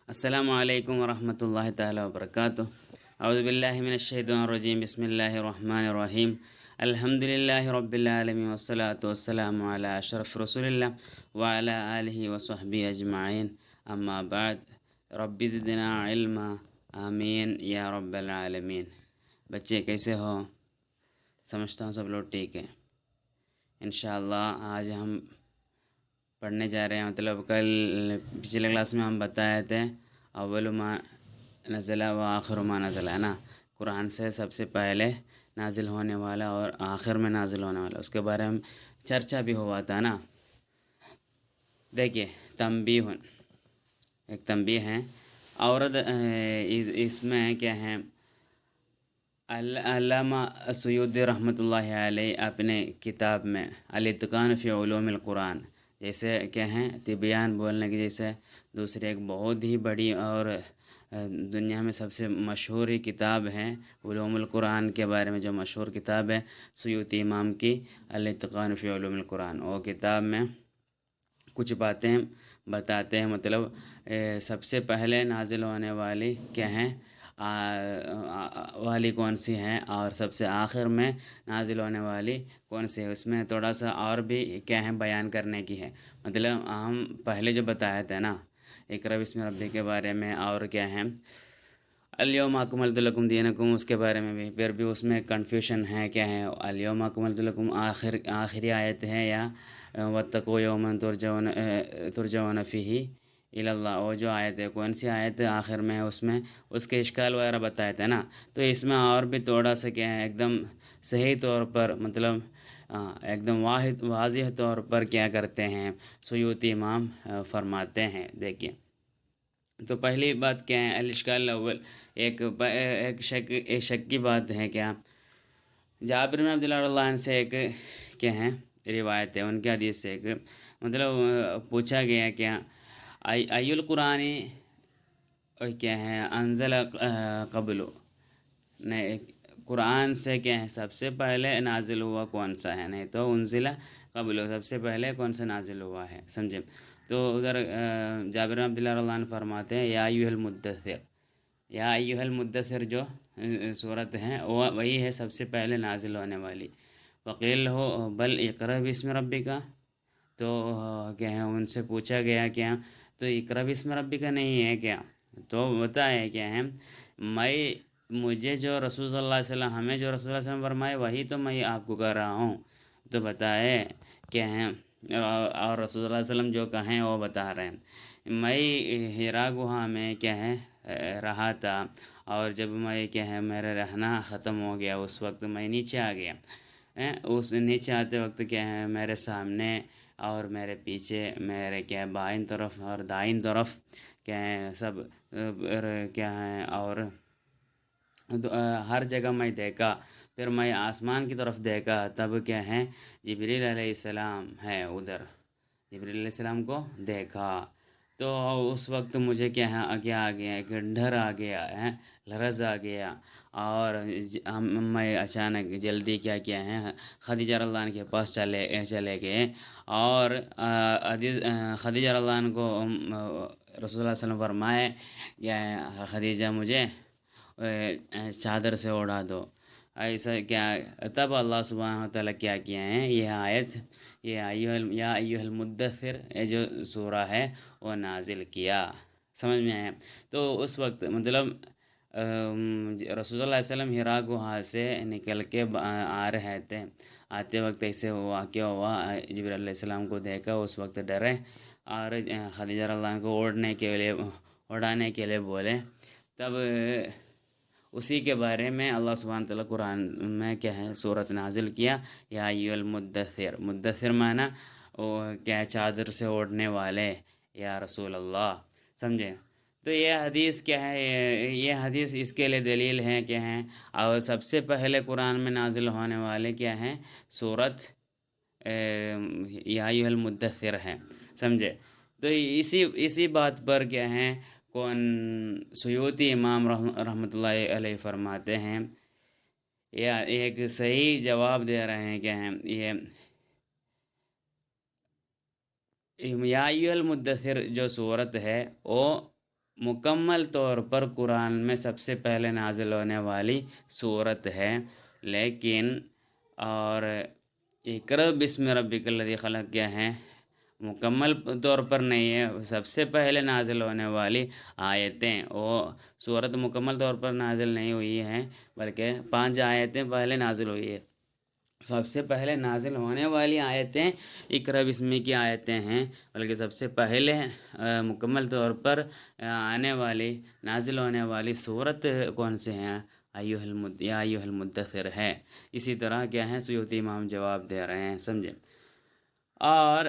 السلام علیکم ورحمۃ اللہ تعالیٰ وبرکاتہ۔ اعوذ باللہ من الشیطان الرجیم، بسم اللہ الرحمن الرحیم۔ الحمد للہ رب العالمین والصلاة والسلام علی اشرف رسول اللہ وعلی آلہ وصحبہ اجمعین، اما بعد۔ رب زدنا علما، آمین یا رب العالمین۔ بچے کیسے ہو؟ سمجھتا ہوں سب لوگ ٹھیک ہیں انشاءاللہ۔ آج ہم پڑھنے جا رہے ہیں، مطلب کل پچھلے کلاس میں ہم بتائے تھے اول ما نزل و آخر ما نزل، ہے نا، قرآن سے سب سے پہلے نازل ہونے والا اور آخر میں نازل ہونے والا، اس کے بارے میں چرچا بھی ہوا تھا نا۔ دیکھیے، تنبیہ، ایک تنبیہ ہے، اور اس میں کیا ہے، علامہ سیوطی رحمۃ اللہ علیہ اپنے کتاب میں الاتقان فی علوم القرآن، جیسے کیا ہیں طبیان بولنے کی، جیسے دوسری ایک بہت ہی بڑی اور دنیا میں سب سے مشہور کتاب ہے علوم القرآن کے بارے میں، جو مشہور کتاب ہے سیوطی امام کی الاتقان فی علوم القرآن، وہ کتاب میں کچھ باتیں بتاتے ہیں، مطلب سب سے پہلے نازل ہونے والی کیا ہیں، والی کون سی ہیں، اور سب سے آخر میں نازل ہونے والی کون سی ہے۔ اس میں تھوڑا سا اور بھی کیا ہے بیان کرنے کی ہے، مطلب ہم پہلے جو بتایا تھا نا اقرأ بسم ربک کے بارے میں، اور کیا ہے الیوم اکملت لکم دینکم، اس کے بارے میں بھی پھر بھی اس میں کنفیوژن ہے، کیا ہے الیوم اکملت لکم آخری آیت ہے، یا واتقوا یوما ترجعون فیہ الی اللہ، وہ جو آیت ہے کون سی آیت ہے آخر میں، اس میں اس کے اشکال وغیرہ بتایا تھا نا۔ تو اس میں اور بھی تھوڑا سا کیا ہے ایک دم صحیح طور پر، مطلب ایک دم واضح طور پر کیا کرتے ہیں سیوطی امام فرماتے ہیں۔ دیکھیے، تو پہلی بات کیا ہے، الاشکال الاول، ایک شک کی بات ہے، کیا جابر بن عبداللہ رضی اللہ عنہ سے ایک کیا ہے روایت ہے، ان کے حدیث سے ایک مطلب پوچھا گیا کیا ای القرآن کیا ہے انزل قبل، نہیں قرآن سے کیا ہے سب سے پہلے نازل ہوا کون سا ہے، نہیں تو انزل قبل سب سے پہلے کون سا نازل ہوا ہے، سمجھے؟ تو ادھر جابر بن عبداللہ رضی اللہ عنہ فرماتے ہیں یا ایھا المدثر، یا ایھا المدثر جو صورت ہے وہ وہی ہے سب سے پہلے نازل ہونے والی۔ وقیل ہو بل اقرأ بسم ربک، تو کیا ہے ان سے پوچھا گیا کیا تو اقرأ بسم ربک نہیں ہے کیا، تو بتائے کیا ہے مجھے جو رسول صلی اللہ علیہ وسلم، ہمیں جو رسول اللہ علیہ وسلم فرمائے وہی تو میں آپ کو کہہ رہا ہوں، تو بتائے کیا ہیں، اور رسول اللہ علیہ وسلم جو کہیں وہ بتا رہے ہیں۔ میں ہیرا گہا میں کیا ہے رہا تھا، اور جب میں کیا ہے میرا رہنا ختم ہو گیا اس وقت میں نیچے آ گیا، اس نیچے آتے وقت کیا ہے میرے سامنے اور میرے پیچھے، میرے کیا بائیں طرف اور دائیں طرف کیا ہے سب کیا ہے، اور ہر جگہ میں دیکھا، پھر میں آسمان کی طرف دیکھا، تب کیا ہے جبریل علیہ السلام ہے ادھر، جبریل علیہ السلام کو دیکھا، تو اس وقت مجھے کیا ہے کیا آ گیا، ایک ڈر آ گیا ہے، لرز آ گیا، اور میں اچانک جلدی کیا ہے خدیجہ رضی اللہ عنہ کے پاس چلے گئے، اور خدیجہ رضی اللہ عنہ کو رسول اللہ صلی اللہ علیہ وسلم فرمائے کہ خدیجہ مجھے چادر سے اڑا دو، ایسا کیا، تب اللہ سبحانہ وتعالیٰ کیا کیا ہے یہ آیت، یا ایھا المدثر، یہ جو سورہ ہے وہ نازل کیا، سمجھ میں آیا؟ تو اس وقت مطلب رسول اللہ علیہ وسلم حرا گہا سے نکل کے آ رہے تھے، آتے وقت ایسے واقعہ ہوا، جبریل علیہ السلام کو دیکھا، اس وقت ڈرے، اور خدیجہ رضی اللہ عنہ کو اڑانے کے لیے بولے، تب اسی کے بارے میں اللہ سبحانہ تعالیٰ قرآن میں کیا ہے سورت نازل کیا، یا ایھا المدثر، مدثر معنی وہ کیا ہے چادر سے اوڑھنے والے یا رسول اللہ، سمجھے؟ تو یہ حدیث کیا ہے، یہ حدیث اس کے لیے دلیل ہے کہ ہیں، اور سب سے پہلے قرآن میں نازل ہونے والے کیا ہیں سورت یا ایھا المدثر ہے، سمجھے؟ تو اسی بات پر کیا ہیں کون سیوطی امام رحمۃ اللہ علیہ فرماتے ہیں، یا ایک صحیح جواب دے رہے ہیں، کیا ہیں یہ یا ایھا المدثر جو صورت ہے وہ مکمل طور پر قرآن میں سب سے پہلے نازل ہونے والی صورت ہے، لیکن اور اقرأ بسم ربک الذی خلق کیا ہے، مکمل طور پر نہیں ہے، سب سے پہلے نازل ہونے والی آیتیں، وہ صورت مکمل طور پر نازل نہیں ہوئی ہیں، بلکہ 5 آیتیں پہلے نازل ہوئی ہے۔ سب سے پہلے نازل ہونے والی آیتیں اقرأ بسم کی آیتیں ہیں، بلکہ سب سے پہلے مکمل طور پر آنے والی نازل ہونے والی صورت کون سے ہیں؟ یا ایھا المدثر ہے۔ اسی طرح کیا ہے، سیوطی امام جواب دے رہے ہیں، سمجھے؟ اور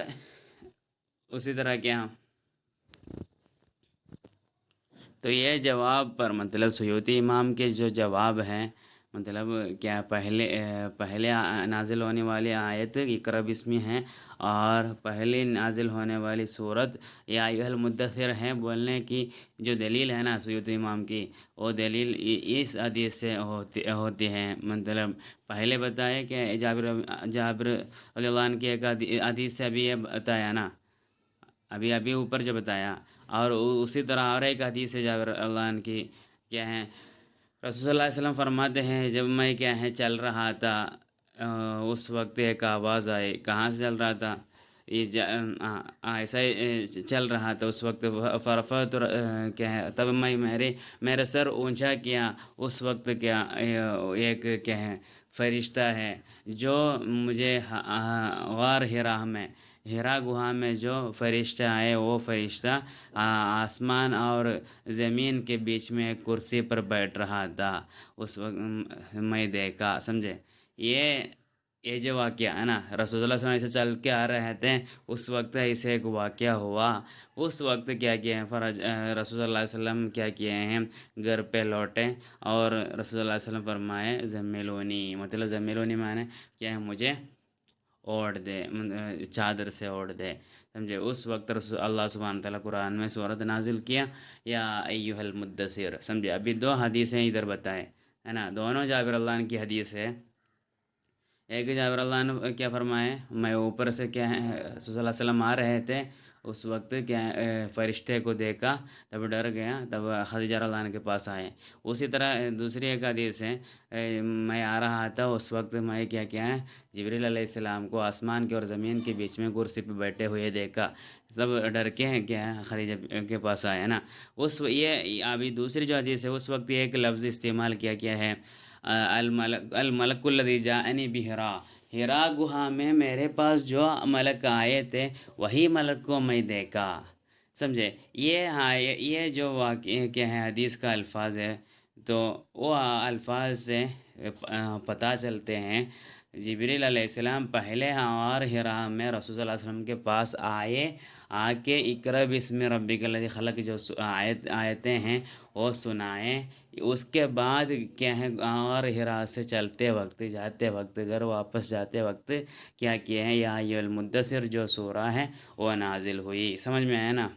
اسی طرح کیا، تو یہ جواب پر مطلب سیوطی امام کے جو جواب ہیں، مطلب کیا پہلے نازل ہونے والی آیت اقرأ بسم ہے، اور پہلے نازل ہونے والی صورت یا ایھا المدثر ہیں، بولنے کی جو دلیل ہے نا سیوطی امام کی، وہ دلیل اس حدیث سے ہوتی ہے۔ مطلب پہلے بتایا کہ جابر رضی اللہ عنہ کی ایک حدیث سے ابھی یہ بتایا نا، ابھی اوپر جو بتایا، اور اسی طرح اور ایک حدیث ہے جابر رضی اللہ عنہ کی، کیا ہے، رسول صلی اللہ علیہ وسلم فرماتے ہیں جب میں کیا ہے چل رہا تھا، اس وقت ایک آواز آئی، کہاں سے چل رہا تھا، یہ ایسا ہی چل رہا تھا اس وقت، فرفعت کیا ہے، تب میں میرے سر اونچا کیا، اس وقت کیا ایک کیا ہے فرشتہ ہے جو مجھے غار ہیرا گہا میں جو فرشتہ آئے، وہ فرشتہ آسمان اور زمین کے بیچ میں ایک کرسی پر بیٹھ رہا تھا، اس وقت میں دیکھا، سمجھے؟ یہ جو واقعہ ہے نا، رسول اللہ صلی اللہ علیہ وسلم ایسے چل کے آ رہے تھے، اس وقت ایسے ایک واقعہ ہوا، اس وقت کیا کیے ہیں رسول اللہ علیہ وسلم کیا کیے ہیں، گھر پہ لوٹے، اور رسول اللہ علیہ وسلم فرمائے زمیلونی، مطلب زمیلونی معنی کیا ہے، مجھے اوڑھ دے، چادر سے اوڑھ دے، سمجھے؟ اس وقت اللہ سبحانہ تعالیٰ قرآن میں صورت نازل کیا یا ایھا المدثر، سمجھے؟ ابھی 2 حدیثیں ادھر بتائے ہے نا، دونوں جابر اللہ عنہ کی حدیث ہے۔ ایک جابر اللہ عنہ کیا فرمائے، میں اوپر سے کیا ہے رسول صلی اللہ علیہ وسلم آ رہے تھے، اس وقت کیا فرشتے کو دیکھا، تب ڈر گیا، تب خدیجہ رضی اللہ عنہ کے پاس آئے۔ اسی طرح دوسری ایک حدیث ہے، میں آ رہا تھا، اس وقت میں کیا ہے جبریل علیہ السلام کو آسمان کے اور زمین کے بیچ میں کرسی پہ بیٹھے ہوئے دیکھا، تب ڈر کے کیا ہے خدیجہ کے پاس آئے نا۔ یہ ابھی دوسری جو حدیث ہے، اس وقت ایک لفظ استعمال کیا ہے، الملک الذی جاءنی بحرا، ہیرا گہا میں میرے پاس جو ملک آئے تھے، وہی ملک کو میں دیکھا، سمجھے؟ یہ جو واقعہ کیا ہے حدیث کا الفاظ ہے، تو وہ الفاظ سے پتہ چلتے ہیں جبریل علیہ السلام پہلے غار ہرا میں رسول صلی اللہ علیہ وسلم کے پاس آ کے اقرأ بسم ربک الذی خلق جو آیتیں ہیں وہ سنائیں، اس کے بعد کیا ہے غار ہرا سے چلتے وقت، جاتے وقت، گھر واپس جاتے وقت کیا کیے ہیں، یا ایھا المدثر جو سورہ ہے وہ نازل ہوئی، سمجھ میں آیا نا؟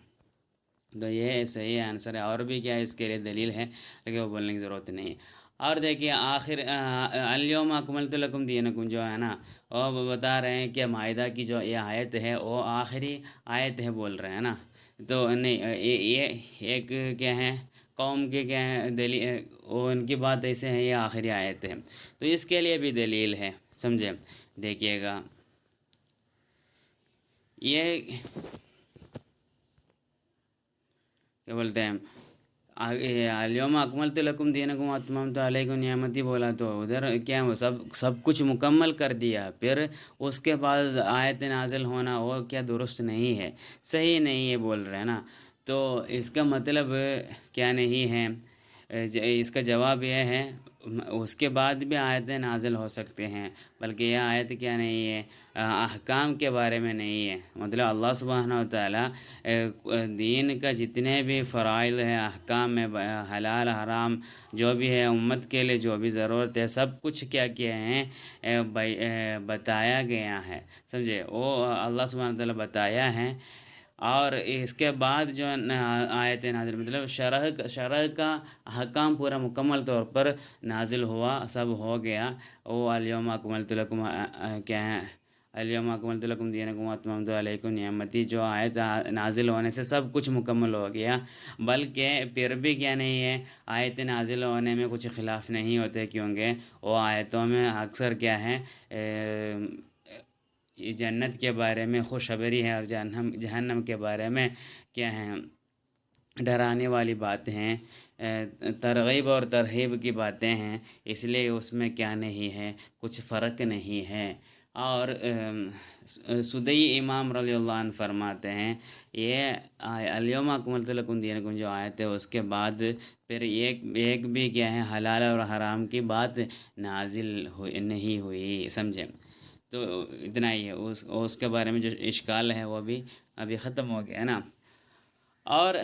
تو یہ صحیح آنسر ہے، اور بھی کیا اس کے لیے دلیل ہے، لیکن وہ بولنے کی ضرورت نہیں ہے۔ اور دیکھیے آخر الیوم اکملت لکم دینکم جو ہے نا، وہ بتا رہے ہیں کہ مائدہ کی جو یہ آیت ہے وہ آخری آیت ہے بول رہے ہیں نا، تو نہیں یہ ایک کیا ہے قوم کے کیا ہے دلیل، وہ ان کی بات ایسے ہے، یہ آخری آیت ہے، تو اس کے لیے بھی دلیل ہے، سمجھے؟ دیکھیے گا یہ کیا بولتے ہیں، الیوم اکملت لکم دینکم واتممت علیکم نعمتی بولا، تو ادھر کیا وہ سب کچھ مکمل کر دیا، پھر اس کے بعد آیت نازل ہونا وہ کیا درست نہیں ہے، صحیح نہیں ہے بول رہے ہیں نا، تو اس کا مطلب کیا نہیں ہے، اس کا جواب یہ ہے اس کے بعد بھی آیتیں نازل ہو سکتے ہیں، بلکہ یہ آیت کیا نہیں ہے، احکام کے بارے میں نہیں ہے، مطلب اللہ سبحانہ و تعالیٰ دین کا جتنے بھی فرائض ہیں، احکام میں حلال حرام جو بھی ہے، امت کے لیے جو بھی ضرورت ہے، سب کچھ کیا کیا ہیں بتایا گیا ہے، سمجھے؟ وہ اللہ سبحانہ و تعالیٰ بتایا ہے، اور اس کے بعد جو آیت نازل مطلب شرع کا احکام پورا مکمل طور پر نازل ہوا، سب ہو گیا، وہ الیوم اکملت لکم کیا ہے الیوم اکملت لکم دینکم واتممت علیکم نعمتی، جو آیت نازل ہونے سے سب کچھ مکمل ہو گیا، بلکہ پھر بھی کیا نہیں ہے، آیت نازل ہونے میں کچھ خلاف نہیں ہوتے، کیونکہ وہ آیتوں میں اکثر کیا ہے یہ جنت کے بارے میں خوشخبری ہے، اور جہنم کے بارے میں کیا ہے ڈرانے والی باتیں ہیں، ترغیب اور ترہیب کی باتیں ہیں، اس لیے اس میں کیا نہیں ہے، کچھ فرق نہیں ہے۔ اور سدی امام رضی اللہ عنہ فرماتے ہیں، یہ الیوم اکملت لکم دینکم جو آیت ہے، اس کے بعد پھر ایک بھی کیا ہے حلال اور حرام کی بات نازل نہیں ہوئی، سمجھیں؟ تو اتنا ہی ہے، اس کے بارے میں جو اشکال ہے وہ بھی ابھی ختم ہو گیا ہے نا۔ اور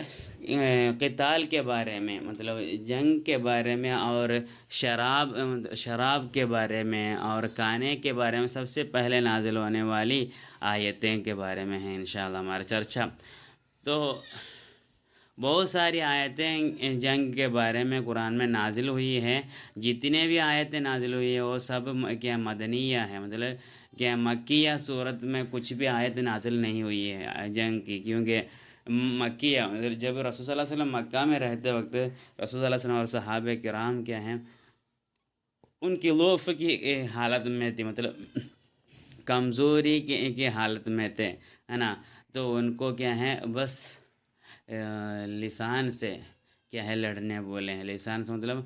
قتال کے بارے میں، مطلب جنگ کے بارے میں، اور شراب کے بارے میں، اور کھانے کے بارے میں سب سے پہلے نازل ہونے والی آیتیں کے بارے میں ہے انشاءاللہ ہمارا چرچا۔ تو بہت ساری آیتیں جنگ کے بارے میں قرآن میں نازل ہوئی ہے، جتنے بھی آیتیں نازل ہوئی ہے وہ سب کیا مدنیہ ہے، مطلب کیا مکیہ صورت میں کچھ بھی آیت نازل نہیں ہوئی ہے جنگ کی، کیونکہ مکیہ جب رسول صلی اللہ علیہ وسلم مکہ میں رہتے وقت رسول صلی اللہ علیہ وسلم اور صحابہ کرام کیا ہیں ان کی لوف کی حالت میں تھی، مطلب کمزوری کی حالت میں تھے، ہے نا۔ تو ان کو کیا ہے بس لسان سے کیا ہے لڑنے بولے ہیں، لسان سے مطلب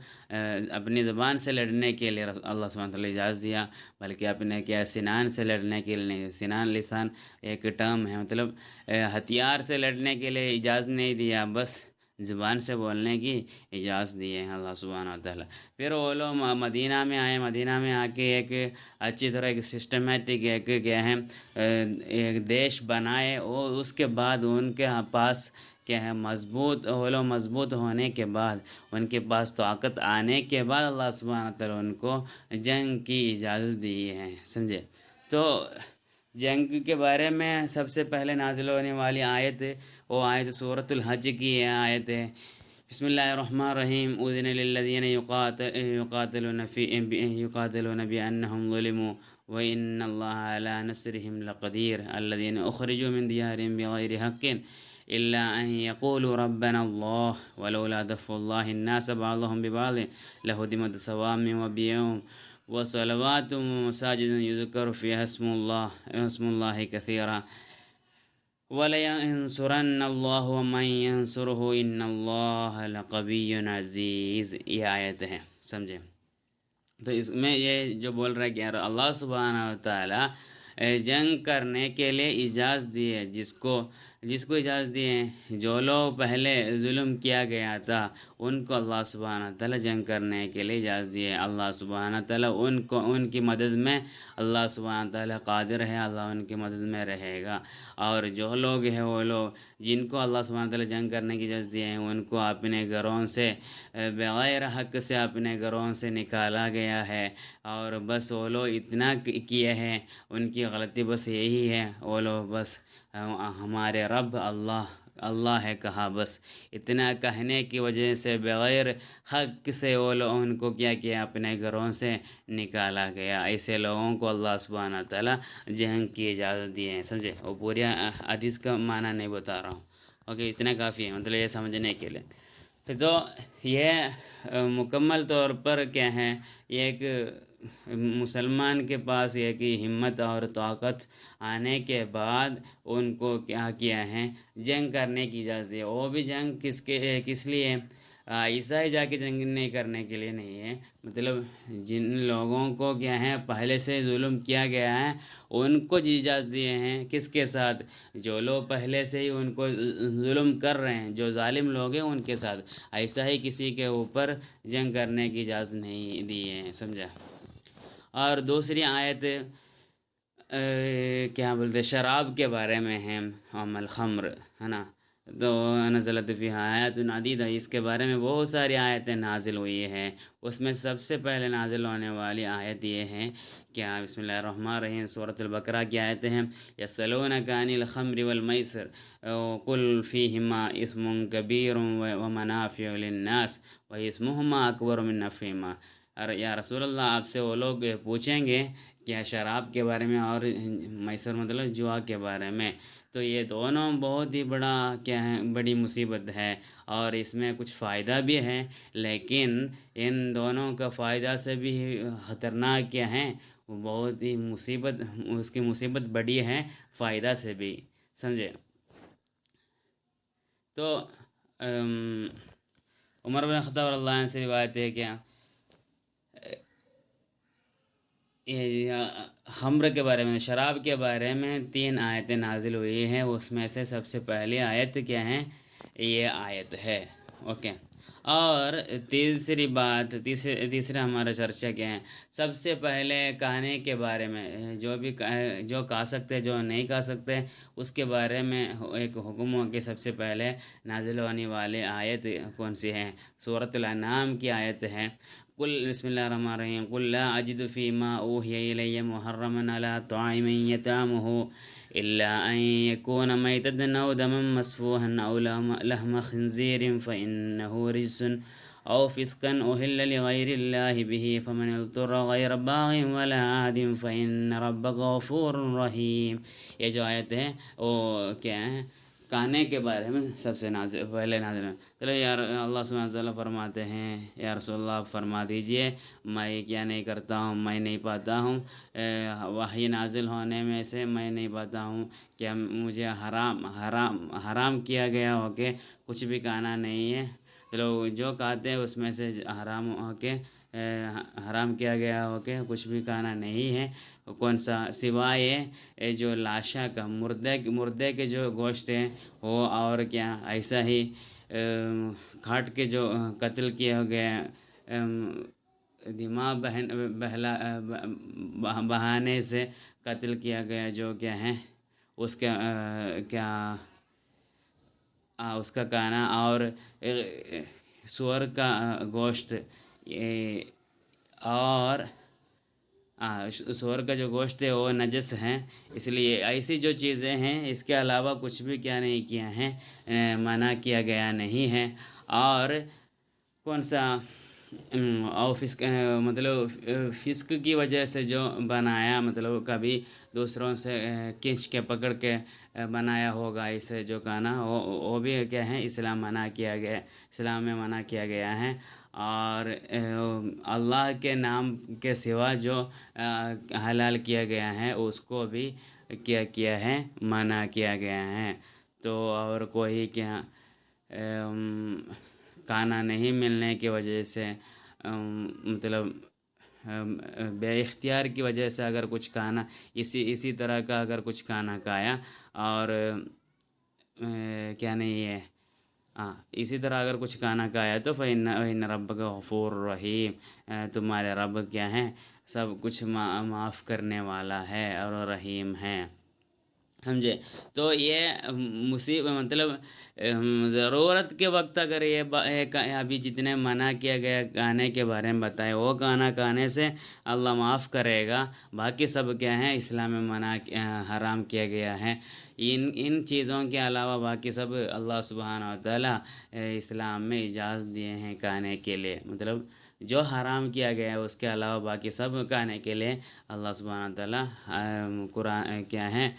اپنی زبان سے لڑنے کے لیے اللہ سبحانہ وتعالیٰ نے اجازت دیا، بلکہ اپنے کیا سنان سے لڑنے کے لیے نہیں، سنان لسان ایک ٹرم ہے، مطلب ہتھیار سے لڑنے کے لیے اجازت نہیں دیا، بس زبان سے بولنے کی اجازت دی ہے اللہ سبحانہ وتعالیٰ۔ پھر وہ لوگ مدینہ میں آئے، مدینہ میں آ کے ایک اچھی طرح ایک سسٹمیٹک ایک کیا ہے ایک دیش بنائے، اور اس کے بعد ان کے پاس کیا ہے وہ لوگ مضبوط ہونے کے بعد، ان کے پاس طاقت آنے کے بعد اللہ سبحانہ تعالیٰ ان کو جنگ کی اجازت دی ہے، سمجھے؟ تو جنگ کے بارے میں سب سے پہلے نازل ہونے والی آیت وہ آیت سورۃ الحج کی آیت ہے۔ بسم اللہ الرحمن الرحیم، اذن للذین یقاتلون بأنہم ظلموا وإن اللہ علی نصرہم لقدیر الذین اخرجوا من دیارہم بغیر حق الا ان یقولوا ربنا اللہ ولولا دفع اللہ الناس بعضهم ببعض لہدمت صوامع وبیع وصلوات ومساجد یذکر فیہا اسم اللہ کثیرا وَلَيَنْصُرَنَّ اللَّهُ مَنْ يَنْصُرُهُ إِنَّ اللَّهَ لَقَوِيٌّ عَزِيزٌ، یہ آیت ہے، سمجھے؟ تو اس میں یہ جو بول رہا ہے کہ اللہ سبحانہ وتعالیٰ جنگ کرنے کے لیے اجازت دی ہے، جس کو اجازت دی ہے، جو لوگ پہلے ظلم کیا گیا تھا ان کو اللہ سبحانہ تعالیٰ جنگ کرنے کے لیے اجازت دی ہے۔ اللہ سبحانہ تعالیٰ ان کی مدد میں اللہ سبحانہ تعالیٰ قادر ہے، اللہ ان کی مدد میں رہے گا۔ اور جو لوگ ہیں وہ لوگ جن کو اللہ سبحانہ تعالیٰ جنگ کرنے کی اجازت دی ہے ان کو اپنے گھروں سے بغیر حق سے اپنے گھروں سے نکالا گیا ہے، اور بس وہ لوگ اتنا کیے ہیں، ان کی غلطی بس یہی ہے، وہ لوگ بس ہمارے رب اللہ ہے کہا، بس اتنا کہنے کی وجہ سے بغیر حق سے وہ لوگ ان کو کیا اپنے گھروں سے نکالا گیا۔ ایسے لوگوں کو اللہ سبحانہ تعالیٰ جنگ کی اجازت دی ہے، سمجھے؟ وہ پورا حدیث کا معنی نہیں بتا رہا ہوں، اوکے، اتنا کافی ہے مطلب یہ سمجھنے کے لیے۔ پھر تو یہ مکمل طور پر کیا ہے ایک مسلمان کے پاس ایک ہمت اور طاقت آنے کے بعد ان کو کیا ہے جنگ کرنے کی اجازت ہے۔ وہ بھی جنگ کس لیے؟ عیسائی جا کے جنگ نہیں کرنے کے لیے نہیں ہے، مطلب جن لوگوں کو کیا ہے پہلے سے ظلم کیا گیا ہے ان کو اجازت دیے ہیں، کس کے ساتھ؟ جو لوگ پہلے سے ہی ان کو ظلم کر رہے ہیں، جو ظالم لوگ ہیں ان کے ساتھ، ایسا ہی کسی کے اوپر جنگ کرنے کی اجازت نہیں دی ہے، سمجھا؟ اور دوسری آیت کیا بولتے شراب کے بارے میں ہے، الخمر، ہے نا۔ تو نزلت فیہا آیات عدیدہ، اس کے بارے میں بہت ساری آیتیں نازل ہوئی ہیں، اس میں سب سے پہلے نازل ہونے والی آیت یہ ہے کیا بسم اللہ الرحمن الرحیم، سورۃ البقرہ کی آیتیں ہیں، یسألونک عن الخمر والمیسر قل فیہما اسم کبیر ومنافع للناس واسمہما اکبر من نفعہما۔ یا رسول اللہ آپ سے وہ لوگ پوچھیں گے کیا شراب کے بارے میں اور میسر مطلب جوا کے بارے میں. تو یہ دونوں بہت ہی بڑا کیا ہے بڑی مصیبت ہے، اور اس میں کچھ فائدہ بھی ہے، لیکن ان دونوں کا فائدہ سے بھی خطرناک کیا ہے، وہ بہت ہی مصیبت، اس کی مصیبت بڑی ہے فائدہ سے بھی، سمجھے. تو عمر بن خطاب رضی اللہ عنہ سے روایت ہے کیا، خمر کے بارے میں، شراب کے بارے میں 3 آیتیں نازل ہوئی ہیں. اس میں سے سب سے پہلی آیت کیا ہے، یہ آیت ہے. اوکے. اور تیسری بات، تیسرا ہمارا چرچا کیا ہے، سب سے پہلے کہنے کے بارے میں، جو کہا سکتے جو نہیں کہا سکتے اس کے بارے میں ایک حکم ہو کہ سب سے پہلے نازل ہونے والے آیت کون سی ہے، سورۃ الانعام کی آیت ہے. بسم اللہ الرحمن الرحیم. قل لا اجد فیما اوحی الی محرما علی طاعم یطعمہ الا ان یکون میتۃ او دما مسفوحا او لحم خنزیر فانہ رجس او فسقا اہل لغیر اللہ بہ فمن اضطر غیر باغ ولا عاد فان ربک غفور رحیم. یہ جو آیت ہے وہ کیا ہے، کہنے کے بارے میں سب سے پہلے نازل ہے. چلو یار، اللہ سبحانہ وتعالیٰ فرماتے ہیں یا رسول اللہ آپ فرما دیجئے، میں کیا نہیں کرتا ہوں، میں نہیں پاتا ہوں وحی نازل ہونے میں سے میں نہیں پاتا ہوں کہ مجھے حرام کیا گیا ہو کہ کچھ بھی کہنا نہیں ہے. چلو جو کہتے ہیں اس میں سے حرام ہو کے حرام کیا گیا ہو کہ کچھ بھی کہنا نہیں ہے. کون سا، سوائے جو لاشا کا، مردے کے جو گوشت ہیں وہ، اور کیا ایسا ہی کھاٹ کے جو قتل کیا گیا، دماغ بہانے سے قتل کیا گیا جو کیا ہے اس کا کیا اس کا کہنا، اور سور کا گوشت، اور سور کا جو گوشت ہے وہ نجس ہیں. اس لیے ایسی جو چیزیں ہیں اس کے علاوہ کچھ بھی کیا نہیں کیا ہے، منع کیا گیا نہیں ہے. اور کون سا، اور فسق، مطلب فسق کی وجہ سے جو بنایا، مطلب کبھی دوسروں سے کھینچ کے پکڑ کے بنایا ہوگا اسے جو کہنا، وہ بھی کیا ہے اسلام میں منع کیا گیا ہے. اور اللہ کے نام کے سوا جو حلال کیا گیا ہے اس کو بھی کیا ہے، منع کیا گیا ہے. تو اور کوئی کیا کھانا نہیں ملنے کی وجہ سے، مطلب بے اختیار کی وجہ سے اگر کچھ کھانا، اسی طرح کا اگر کچھ کھانا کھایا، اور کیا نہیں ہے، اسی طرح اگر کچھ کھانا کھایا تو فإن ربک غفور رحیم، تمہارے رب کیا ہے، سب کچھ معاف کرنے والا ہے اور رحیم ہے، سمجھے. تو یہ مطلب ضرورت کے وقت اگر یہ ابھی جتنے منع کیا گیا گانے کے بارے میں بتائے، وہ گانا گانے سے اللہ معاف کرے گا. باقی سب کیا ہیں اسلام میں منع حرام کیا گیا ہے. ان چیزوں کے علاوہ باقی سب اللہ سبحانہ وتعالیٰ اسلام میں اجازت دیے ہیں کھانے کے لیے. مطلب جو حرام کیا گیا ہے اس کے علاوہ باقی سب کھانے کے لیے اللہ سبحانہ وتعالیٰ قرآن کیا ہے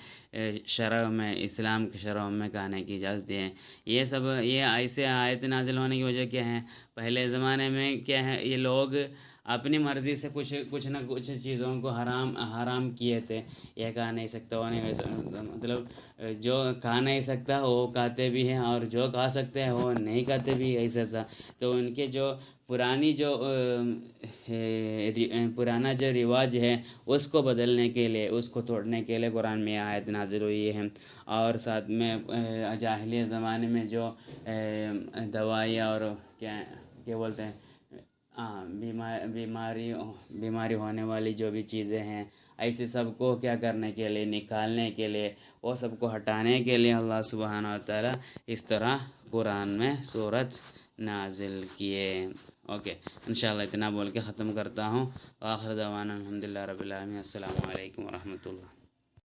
شرع میں، اسلام کے شرع میں کھانے کی اجازت دی ہے. یہ ایسے آیت نازل ہونے کی وجہ کیا ہے، پہلے زمانے میں کیا ہے یہ لوگ اپنی مرضی سے کچھ نہ کچھ چیزوں کو حرام کیے تھے. یہ کہا نہیں سکتا، وہ نہیں سکتا، مطلب جو کھا نہیں سکتا وہ کہتے بھی ہیں، اور جو کھا سکتے ہیں وہ نہیں کہتے بھی، ایسا تھا. تو ان کے جو پرانا جو رواج ہے اس کو بدلنے کے لیے، اس کو توڑنے کے لیے قرآن میں آیت نازل ہوئی ہے. اور ساتھ میں جاہلیہ زمانے میں جو دوائی اور کیا بولتے ہیں، بیماری ہونے والی جو بھی چیزیں ہیں، ایسے سب کو کیا کرنے کے لیے، نکالنے کے لیے، وہ سب کو ہٹانے کے لیے اللہ سبحانہ وتعالیٰ اس طرح قرآن میں سورت نازل کیے. اوکے، انشاءاللہ اتنا بول کے ختم کرتا ہوں. آخر دعوانا الحمدللہ رب العالمین. السلام علیکم ورحمۃ اللہ.